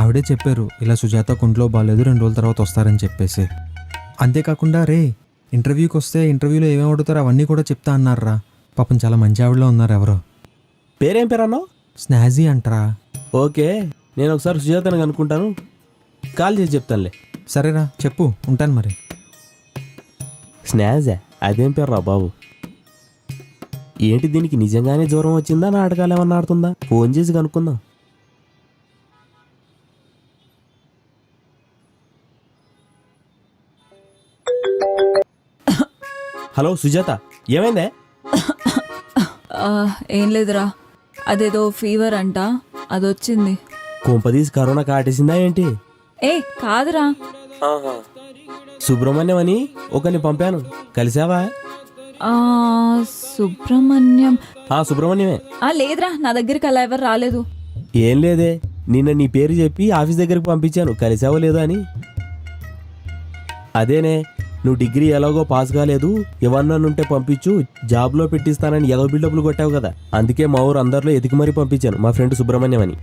ఆవిడే చెప్పారు ఇలా సుజాత కుంట్లో బాగాలేదు 2 రోజుల తర్వాత వస్తారని చెప్పేసి. అంతేకాకుండా రే ఇంటర్వ్యూకి వస్తే ఇంటర్వ్యూలో ఏమేమి అడుగుతారో అవన్నీ కూడా చెప్తా అన్నారా. పాపం చాలా మంచి ఆవిడలో ఉన్నారు. ఎవరో పేరేం పేరు అన్నావు? స్నాజీ అంటారా. ఓకే, నేను ఒకసారి సుజాతని కనుక్కుంటాను, కాల్ చేసి చెప్తానులే. సరేరా చెప్పు, ఉంటాను మరి. స్నాజా? అదేం పేరు రా బాబు? ఏంటి దీనికి నిజంగానే జ్వరం వచ్చిందా, నాటకాలు ఏమన్నా ఆడుతుందా? ఫోన్ చేసి కనుక్కుందాం. హలో సుజాత, ఏమైందే? ఏం లేదురా, అదేదో ఫీవర్ అంట, అదొచ్చింది. కొంపదీసి కరోనా కాటేసిందా ఏంటి? ఏ కాదురా. సుబ్రహ్మణ్యం అని ఒకరిని పంపాను, కలిసావా? సుబ్రహ్మణ్యం? సుబ్రహ్మణ్యమే. లేదురా, నా దగ్గరికి అలా ఎవరు రాలేదు. ఏం లేదే, నిన్న నీ పేరు చెప్పి ఆఫీస్ దగ్గరికి పంపించాను, కలిసావో లేదో అని. అదేనే, నువ్వు డిగ్రీ ఎలాగో పాస్ కాలేదు, ఎవరన్నా ఉంటే పంపించు, జాబ్లో పెట్టిస్తానని ఎగో బిల్డప్లు కొట్టావు కదా, అందుకే మా ఊరు అందరిలో ఎతికి మరీ పంపించాను మా ఫ్రెండ్ సుబ్రహ్మణ్యం అని.